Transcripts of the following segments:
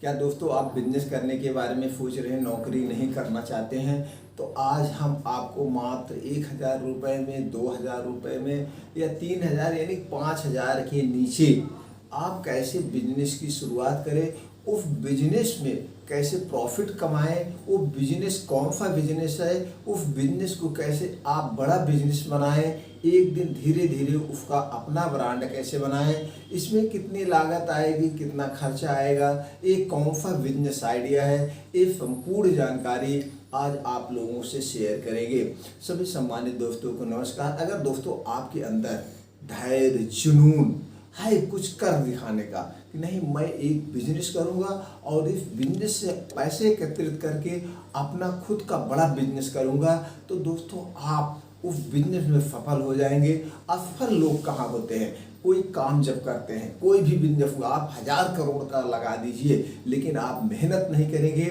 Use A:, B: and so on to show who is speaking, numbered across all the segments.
A: क्या दोस्तों आप बिजनेस करने के बारे में सोच रहे हैं, नौकरी नहीं करना चाहते हैं? तो आज हम आपको मात्र 1,000 रुपये में, 2,000 रुपये में या 3,000 यानी 5,000 के नीचे आप कैसे बिजनेस की शुरुआत करें, उस बिजनेस में कैसे प्रॉफिट कमाएं, वो बिजनेस कौन सा बिजनेस है, उस बिजनेस को कैसे आप बड़ा बिजनेस बनाएं, एक दिन धीरे धीरे उसका अपना ब्रांड कैसे बनाएं, इसमें कितनी लागत आएगी, कितना खर्चा आएगा, एक कौन सा बिजनेस आइडिया है, ये संपूर्ण जानकारी आज आप लोगों से शेयर करेंगे। सभी सम्मानित दोस्तों को नमस्कार। अगर दोस्तों आपके अंदर धैर्य, जुनून है कुछ कर दिखाने का कि नहीं मैं एक बिजनेस करूंगा और इस बिजनेस से पैसे एकत्रित करके अपना खुद का बड़ा बिजनेस करूंगा, तो दोस्तों आप उस बिजनेस में सफल हो जाएंगे। असफल लोग कहाँ होते हैं? कोई काम जब करते हैं, कोई भी बिजनेस हुआ, आप 1,000 करोड़ का लगा दीजिए, लेकिन आप मेहनत नहीं करेंगे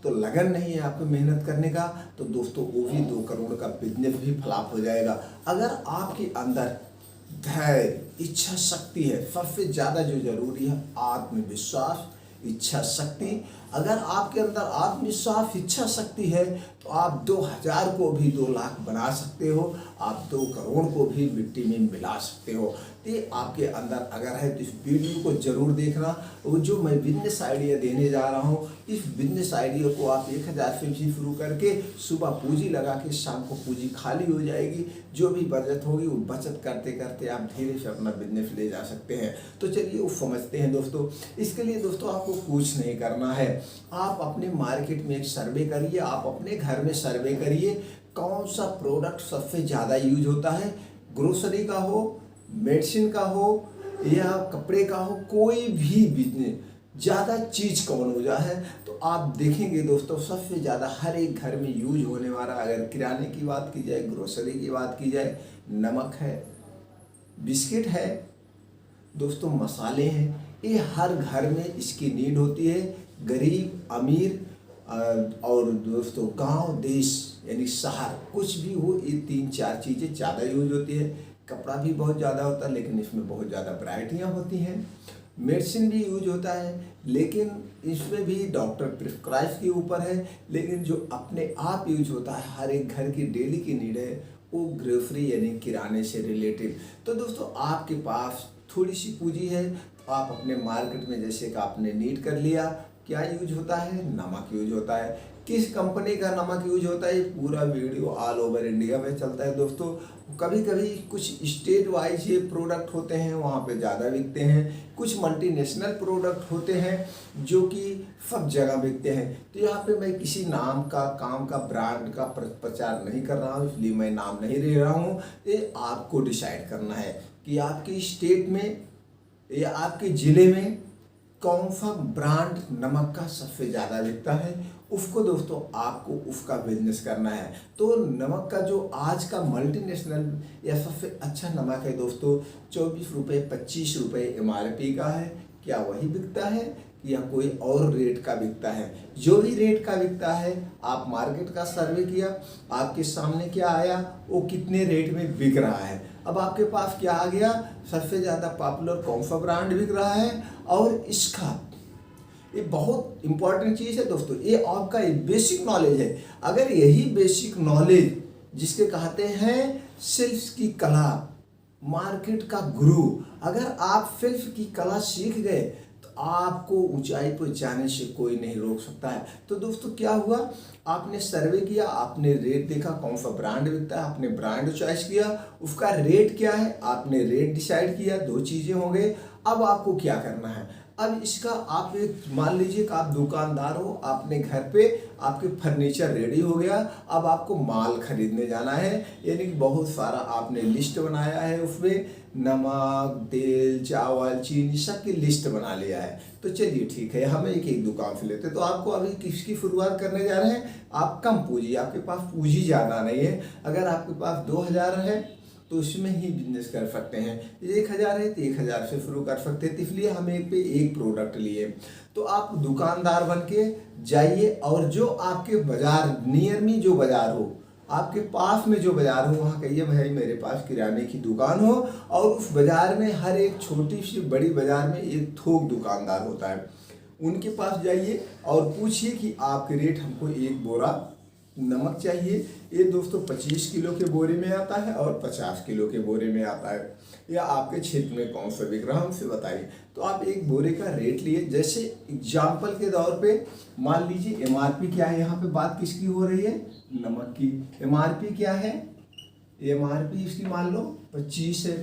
A: तो लगन नहीं है आपको मेहनत करने का, तो दोस्तों वो भी 2 करोड़ का बिजनेस भी फ्लॉप हो जाएगा। अगर आपके अंदर धैर्य, इच्छा शक्ति है, सबसे ज़्यादा जो जरूरी है आत्मविश्वास, इच्छा शक्ति। अगर आपके अंदर आत्मविश्वास, इच्छा शक्ति है तो आप 2,000 को भी 2 लाख बना सकते हो, आप 2 करोड़ को भी मिट्टी में मिला सकते हो। तो ये आपके अंदर अगर है तो इस वीडियो को जरूर देखना। वो जो मैं बिजनेस आइडिया देने जा रहा हूँ, इस बिजनेस आइडिया को आप 1,000 से भी शुरू करके सुबह पूंजी लगा के शाम को पूंजी खाली हो जाएगी। जो भी बचत होगी वो बचत करते करते आप धीरे से अपना बिजनेस ले जा सकते हैं। तो चलिए वो समझते हैं दोस्तों। इसके लिए दोस्तों आपको कुछ नहीं करना है, आप अपने मार्केट में एक सर्वे करिए, आप अपने घर में सर्वे करिए कौन सा प्रोडक्ट सबसे ज़्यादा यूज होता है। ग्रोसरी का हो, मेडिसिन का हो या कपड़े का हो, कोई भी बिजनेस ज़्यादा चीज़ कौन हो जाए, तो आप देखेंगे दोस्तों सबसे ज़्यादा हर एक घर में यूज होने वाला, अगर किराने की बात की जाए, ग्रोसरी की बात की जाए, नमक है, बिस्किट है दोस्तों, मसाले हैं। ये हर घर में इसकी नीड होती है। गरीब, अमीर और दोस्तों गांव, देश यानी शहर, कुछ भी हो, ये 3-4 चीज़ें ज़्यादा यूज होती है। कपड़ा भी बहुत ज़्यादा होता है लेकिन इसमें बहुत ज़्यादा वैरायटियाँ होती हैं। मेडिसिन भी यूज होता है लेकिन इसमें भी डॉक्टर प्रिस्क्राइब के ऊपर है, लेकिन जो अपने आप यूज होता है, हर एक घर की डेली की नीड है, वो ग्रोसरी यानी किराने से रिलेटेड। तो दोस्तों आपके पास थोड़ी सी पूंजी है तो आप अपने मार्केट में जैसे कि आपने नीड कर लिया, क्या यूज होता है? नमक यूज होता है। किस कंपनी का नमक यूज होता है? पूरा वीडियो ऑल ओवर इंडिया में चलता है दोस्तों। कभी कभी कुछ स्टेट वाइज ये प्रोडक्ट होते हैं, वहाँ पे ज़्यादा बिकते हैं। कुछ मल्टीनेशनल प्रोडक्ट होते हैं जो कि सब जगह बिकते हैं। तो यहाँ पे मैं किसी नाम का, काम का, ब्रांड का प्रचार नहीं कर रहा हूँ, इसलिए मैं नाम नहीं ले रहा हूँ। ये आपको डिसाइड करना है कि आपकी स्टेट में या आपके ज़िले में कौन सा ब्रांड नमक का सबसे ज़्यादा बिकता है, उसको दोस्तों आपको उसका बिजनेस करना है। तो नमक का जो आज का मल्टीनेशनल या सबसे अच्छा नमक है दोस्तों, 24 रुपये, 25 रुपये MRP का है। क्या वही बिकता है या कोई और रेट का बिकता है? जो भी रेट का बिकता है, आप मार्केट का सर्वे किया, आपके सामने क्या आया, वो कितने रेट में बिक रहा है। अब आपके पास क्या आ गया, सबसे ज़्यादा पॉपुलर कौन सा ब्रांड बिक रहा है और इसका, ये बहुत इंपॉर्टेंट चीज़ है दोस्तों। ये आपका बेसिक नॉलेज है। अगर यही बेसिक नॉलेज जिसके कहते हैं सेल्स की कला, मार्केट का गुरु, अगर आप सेल्स की कला सीख गए तो आपको ऊंचाई पर जाने से कोई नहीं रोक सकता है। तो दोस्तों क्या हुआ, आपने सर्वे किया, आपने रेट देखा कौन सा ब्रांड बिकता है, आपने ब्रांड चॉइस किया, उसका रेट क्या है, आपने रेट डिसाइड किया, 2 चीज़ें हो गई। अब आपको क्या करना है, अब इसका आप एक मान लीजिए कि आप दुकानदार हो, आपने घर पे आपके फर्नीचर रेडी हो गया, अब आपको माल खरीदने जाना है, यानी कि बहुत सारा आपने लिस्ट बनाया है, उसमें नमक, तेल, चावल, चीनी सब की लिस्ट बना लिया है। तो चलिए ठीक है, हम एक एक दुकान से लेते हैं। तो आपको अभी किसकी शुरुआत करने जा रहे हैं? आप कम पूंजी, आपके पास पूंजी ज़्यादा नहीं है। अगर आपके पास 2,000 है तो इसमें ही बिजनेस कर सकते हैं। 1,000 है तो 1,000 से शुरू कर सकते हैं। तो इसलिए हम एक प्रोडक्ट लिए, तो आप दुकानदार बन के जाइए और जो आपके बाजार नियर में जो बाजार हो, आपके पास में जो बाजार हो, वहाँ कहिए भाई मेरे पास किराने की दुकान हो, और उस बाजार में हर एक छोटी सी बड़ी बाजार में एक थोक दुकानदार होता है। उनके पास जाइए और पूछिए कि आपके रेट हमको एक बोरा नमक चाहिए। ये दोस्तों 25 किलो के बोरे में आता है और 50 किलो के बोरे में आता है। या आपके क्षेत्र में कौन सा बिक रहा है हमसे बताइए। तो आप एक बोरे का रेट लिए। जैसे एग्जाम्पल के तौर पे मान लीजिए MRP क्या है, यहाँ पे बात किसकी हो रही है, नमक की। MRP क्या है, MRP इसकी मान लो 25 है।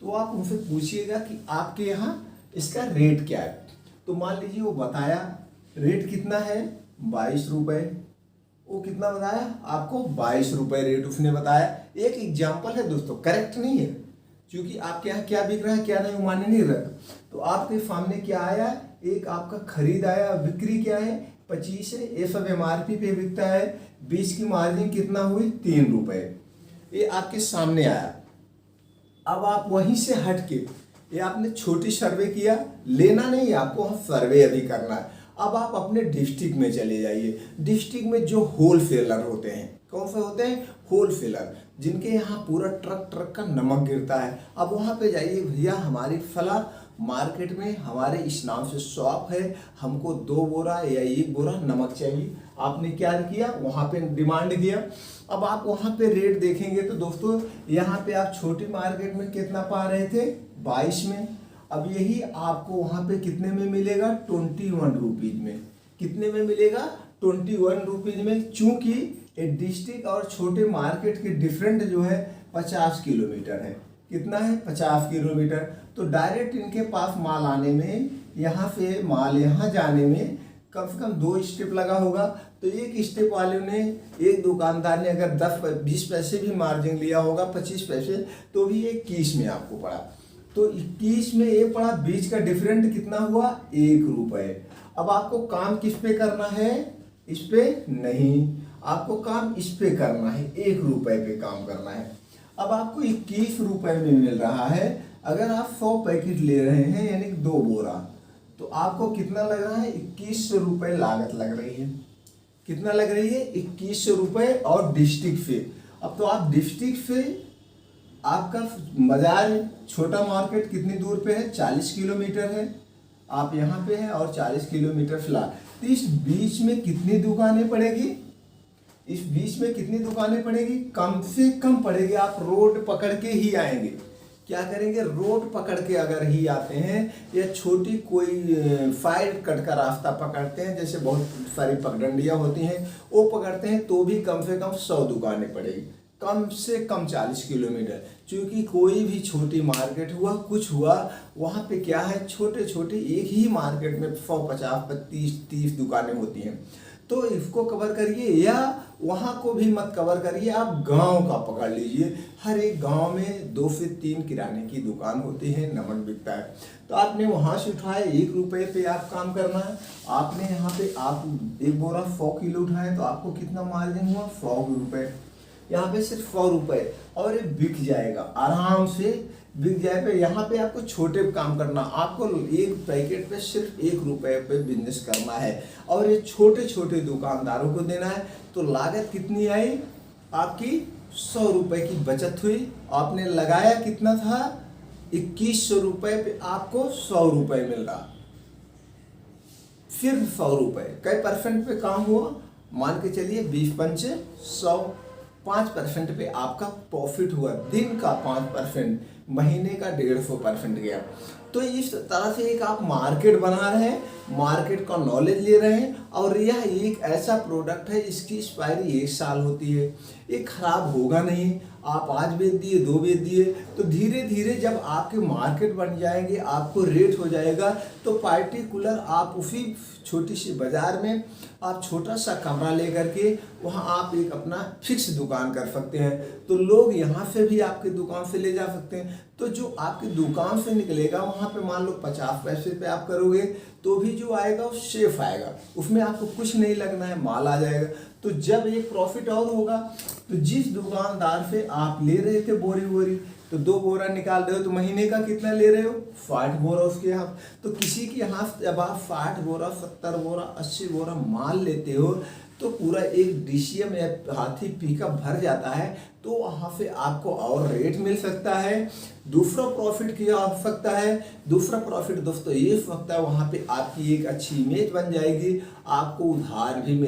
A: तो आप उनसे पूछिएगा कि आपके यहाँ इसका रेट क्या है। तो मान लीजिए वो बताया रेट कितना है, 22 रुपये। वो कितना बताया आपको, 22 रुपये रेट उसने बताया। एक एग्जाम्पल है दोस्तों, करेक्ट नहीं है, क्योंकि आपके यहाँ क्या बिक रहा है क्या नहीं माने नहीं रखा। तो आपके सामने क्या आया, एक आपका खरीद आया, बिक्री क्या है 25 है, ये सब MRP पे बिकता है। 20 की मार्जिन कितना हुई, 3 रुपये, ये आपके सामने आया। अब आप वहीं से हट के, ये आपने छोटी सर्वे किया, लेना नहीं है आपको, वहाँ सर्वे अभी करना है। अब आप अपने डिस्ट्रिक्ट में चले जाइए। डिस्ट्रिक्ट में जो होलसेलर होते हैं, कौन से होते हैं, होलसेलर, जिनके यहाँ पूरा ट्रक ट्रक का नमक गिरता है। अब वहाँ पे जाइए, भैया हमारी फला मार्केट में हमारे इस नाम से शॉप है, हमको 2 बोरा या 1 बोरा नमक चाहिए। आपने क्या किया, वहाँ पे डिमांड किया। अब आप वहाँ पे रेट देखेंगे तो दोस्तों यहाँ पे आप छोटी मार्केट में कितना पा रहे थे, 22 में। अब यही आपको वहाँ पे कितने में मिलेगा, 21 रुपीज में। कितने में मिलेगा, 21 रुपीज में। चूंकि एक डिस्ट्रिक्ट और छोटे मार्केट के डिफरेंट जो है 50 किलोमीटर है। कितना है, 50 किलोमीटर। तो डायरेक्ट इनके पास माल आने में, यहाँ से माल यहाँ जाने में कम से कम 2 स्टेप लगा होगा। तो एक स्टेप वाले ने, एक दुकानदार ने अगर 10-20 पैसे भी मार्जिन लिया होगा, 25 पैसे, तो भी 21 में आपको पड़ा। तो 21 में ये पड़ा, बीच का डिफरेंट कितना हुआ, 1 रुपये। अब आपको काम किस पे करना है, इस पे नहीं, आपको काम इस पे करना है, 1 रुपये पे काम करना है। अब आपको 21 रुपये में मिल रहा है। अगर आप 100 पैकेट ले रहे हैं यानी 2 बोरा, तो आपको कितना लग रहा है, 2100 रुपये लागत लग रही है। कितना लग रही है, 2100 रुपये। और डिस्ट्रिक्ट से, अब तो आप डिस्ट्रिक्ट से, आपका बाजार छोटा मार्केट कितनी दूर पे है, 40 किलोमीटर है। आप यहाँ पे हैं और 40 किलोमीटर फिलहाल। तो इस बीच में कितनी दुकानें पड़ेगी, इस बीच में कितनी दुकानें पड़ेगी, कम से कम पड़ेगी। आप रोड पकड़ के ही आएंगे। क्या करेंगे, रोड पकड़ के अगर ही आते हैं, या छोटी कोई साइड कट का रास्ता पकड़ते हैं, जैसे बहुत सारी पगडंडियाँ होती हैं वो पकड़ते हैं, तो भी कम से कम 100 दुकानें पड़ेगी, कम से कम 40 किलोमीटर। क्योंकि कोई भी छोटी मार्केट हुआ, कुछ हुआ, वहाँ पे क्या है, छोटे छोटे एक ही मार्केट में 150-30 दुकानें होती हैं। तो इसको कवर करिए, या वहाँ को भी मत कवर करिए, आप गांव का पकड़ लीजिए। हर एक गांव में 2 से 3 किराने की दुकान होती है, नमक बिकता है। तो आपने वहाँ से उठाए, 1 रुपये पे आप काम करना है। आपने यहाँ पे आप 1 बोरा 100 किलो उठाए, तो आपको कितना मार्जिन हुआ, 100 रुपये। यहाँ पे सिर्फ 100 रुपये, और ये बिक जाएगा, आराम से बिक जाए। पे यहाँ पे आपको छोटे काम करना, आपको एक पैकेट पे सिर्फ 1 रुपये पे बिजनेस करना है, और ये छोटे छोटे दुकानदारों को देना है। तो लागत कितनी आई आपकी, 100 रुपये की बचत हुई। आपने लगाया कितना था, 2100 रुपये पे आपको 100 रुपये मिल रहा, सिर्फ 100 रुपये। कई परसेंट पे काम हुआ, मान के चलिए 20-5 100, 5% पे आपका प्रॉफिट हुआ। दिन का 5%, महीने का 150% गया। तो इस तरह से एक आप मार्केट बना रहे हैं, मार्केट का नॉलेज ले रहे हैं। और यह एक ऐसा प्रोडक्ट है, इसकी एक्सपायरी 1 साल होती है, ये खराब होगा नहीं। आप आज बेच दिए, 2 बेच दिए, तो धीरे धीरे जब आपके मार्केट बन जाएंगे, आपको रेट हो जाएगा, तो पार्टिकुलर आप उसी छोटी सी बाजार में आप छोटा सा कमरा लेकर के वहाँ आप एक अपना फिक्स दुकान कर सकते हैं। तो लोग यहाँ से भी आपके दुकान से ले जा सकते हैं। तो जो आपकी दुकान से निकलेगा, वहाँ पे मान लो 50 पैसे पे आप करोगे, तो भी जो आएगा वो सेफ आएगा, उसमें आपको कुछ नहीं लगना है, माल आ जाएगा। तो जब एक प्रॉफिट और होगा, तो जिस दुकानदार से आप ले रहे थे बोरी, तो 2 बोरा निकाल रहे हो तो महीने का कितना ले रहे हो, 60 बोरा उसके यहाँ। तो किसी के यहाँ जब आप 60 बोरा, 70 बोरा, 80 बोरा माल लेते हो तो पूरा एक डीसीएम या हाथी पिकअप भर जाता है, तो वहाँ पे आपको और रेट मिल सकता है। दूसरा प्रॉफिट क्या हो सकता है, दूसरा प्रॉफिट दोस्तों ये हो सकता है वहाँ पे आपकी एक अच्छी इमेज बन जाएगी, आपको उधार भी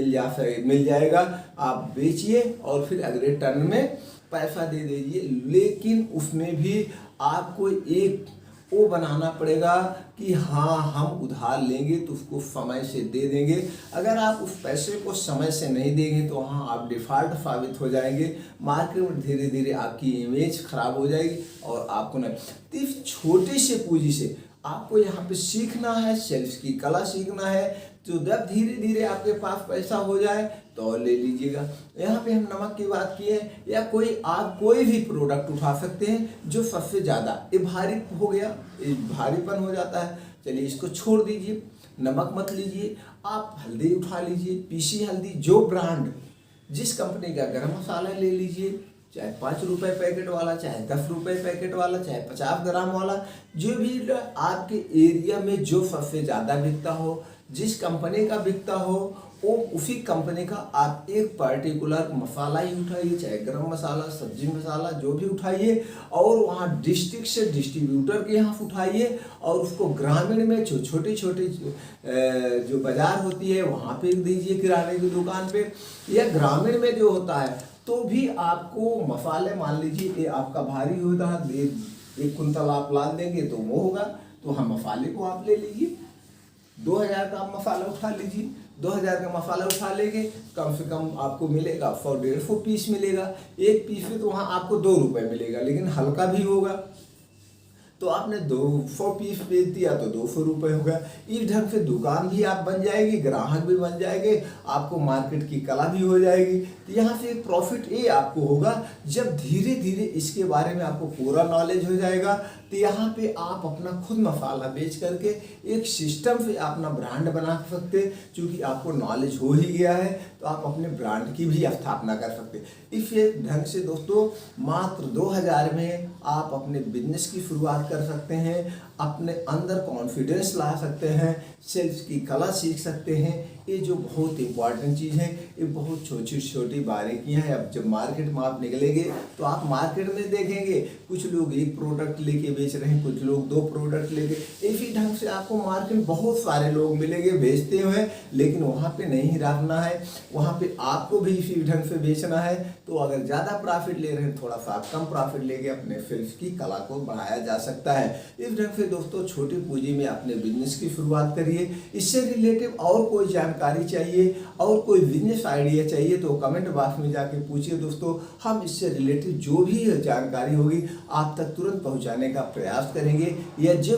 A: मिल जाएगा, आप बेचिए और फिर अगले टर्न में पैसा दे दीजिए। लेकिन उसमें भी आपको एक वो बनाना पड़ेगा कि हाँ हम उधार लेंगे तो उसको समय से दे देंगे। अगर आप उस पैसे को समय से नहीं देंगे तो वहाँ आप डिफ़ॉल्ट साबित हो जाएंगे, मार्केट में धीरे धीरे आपकी इमेज खराब हो जाएगी और आपको नहीं। तो इस छोटी से पूंजी से आपको यहाँ पे सीखना है, सेल्स की कला सीखना है। तो जब धीरे धीरे आपके पास पैसा हो जाए तो ले लीजिएगा। यहाँ पे हम नमक की बात की है, या आप कोई भी प्रोडक्ट उठा सकते हैं जो सबसे ज़्यादा ये भारी हो गया, ये भारीपन हो जाता है, चलिए इसको छोड़ दीजिए, नमक मत लीजिए, आप हल्दी उठा लीजिए, पीसी हल्दी, जो ब्रांड जिस कंपनी का गरम मसाला ले लीजिए, चाहे 5 रुपये पैकेट वाला, चाहे 10 रुपये पैकेट वाला, चाहे 50 ग्राम वाला, जो भी आपके एरिया में जो सबसे ज़्यादा बिकता हो, जिस कंपनी का बिकता हो, वो उसी कंपनी का आप एक पर्टिकुलर मसाला ही उठाइए, चाहे गरम मसाला, सब्जी मसाला, जो भी उठाइए, और वहाँ डिस्ट्रिक्ट से डिस्ट्रीब्यूटर के यहाँ उठाइए और उसको ग्रामीण में जो छोटी छोटी जो बाजार होती है वहाँ पे दीजिए, किराने की दुकान पे, या ग्रामीण में जो होता है तो भी आपको मसाले, मान लीजिए ये आपका भारी होता है, 1 कुंतल आप लाद देंगे तो वो होगा, तो हम मसाले को आप ले लीजिए, 2000 का आप मसाला उठा लीजिए, 2000 का मसाला उठा लेंगे, कम से कम आपको मिलेगा 100-150 पीस मिलेगा। एक पीस में तो वहाँ आपको 2 रुपये मिलेगा, लेकिन हल्का भी होगा, तो आपने 200 पीस बेच दिया तो 200 रुपये हो गया। इस ढंग से दुकान भी आप बन जाएगी, ग्राहक भी बन जाएंगे, आपको मार्केट की कला भी हो जाएगी। तो यहाँ से एक प्रॉफिट ये आपको होगा, जब धीरे धीरे इसके बारे में आपको पूरा नॉलेज हो जाएगा तो यहाँ पे आप अपना खुद मसाला बेच करके एक सिस्टम से अपना ब्रांड बना सकते, क्योंकि आपको नॉलेज हो ही गया है तो आप अपने ब्रांड की भी स्थापना कर सकते। इस ढंग से दोस्तों मात्र 2000 में आप अपने बिजनेस की शुरुआत कर सकते हैं, अपने अंदर कॉन्फिडेंस ला सकते हैं, सेल्स की कला सीख सकते हैं। ये जो बहुत इंपॉर्टेंट चीज़ है, ये बहुत छोटी छोटी बारीकियां हैं। अब जब मार्केट में आप निकलेंगे तो आप मार्केट में देखेंगे कुछ लोग 1 प्रोडक्ट लेके बेच रहे हैं, कुछ लोग 2 प्रोडक्ट लेके, इसी ढंग से आपको मार्केट में बहुत सारे लोग मिलेंगे बेचते हुए, लेकिन वहाँ पे नहीं रखना है, वहाँ पे आपको भी इसी ढंग से बेचना है। तो अगर ज़्यादा प्रॉफिट ले रहे हैं, थोड़ा सा आप कम प्रॉफिट लेके अपने सेल्स की कला को बढ़ाया जा सकता है। इस ढंग से दोस्तों छोटी पूंजी में अपने बिजनेस की शुरुआत करिए। इससे रिलेटिव और कोई जानकारी चाहिए और कोई बिजनेस आइडिया चाहिए तो कमेंट बॉक्स में जाके पूछिए दोस्तों, हम इससे रिलेटिव जो भी जानकारी होगी आप तक तुरंत पहुंचाने का प्रयास करेंगे। या जो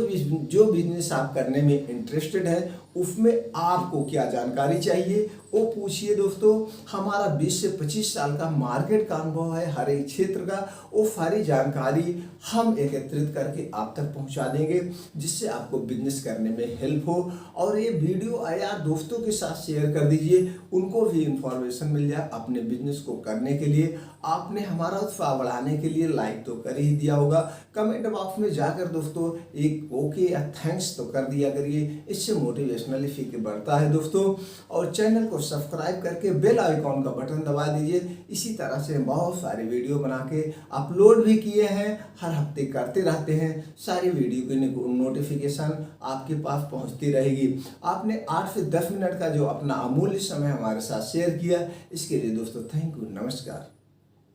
A: बिजनेस आप करने में इंटरेस्टेड है उसमें आपको क्या जानकारी चाहिए वो पूछिए दोस्तों। हमारा 20 से 25 साल का मार्केट का अनुभव है, हर एक क्षेत्र का, वो सारी जानकारी हम एकत्रित करके आप तक पहुंचा देंगे, जिससे आपको बिजनेस करने में हेल्प हो। और ये वीडियो यार दोस्तों के साथ शेयर कर दीजिए, उनको भी इंफॉर्मेशन मिल जाए अपने बिजनेस को करने के लिए। आपने हमारा उत्साह बढ़ाने के लिए लाइक तो कर ही दिया होगा, कमेंट बॉक्स में जाकर दोस्तों एक ओके या थैंक्स तो कर दिया करिए, इससे मोटिवेशनल फील बढ़ता है दोस्तों। और चैनल को सब्सक्राइब करके बेल आइकॉन का बटन दबा दीजिए। इसी तरह से बहुत सारे वीडियो बना के अपलोड भी किए हैं, हर हफ्ते करते रहते हैं, सारी वीडियो की नोटिफिकेशन आपके पास पहुंचती रहेगी। आपने 8 से 10 मिनट का जो अपना अमूल्य समय हमारे साथ शेयर किया, इसके लिए दोस्तों थैंक यू, नमस्कार।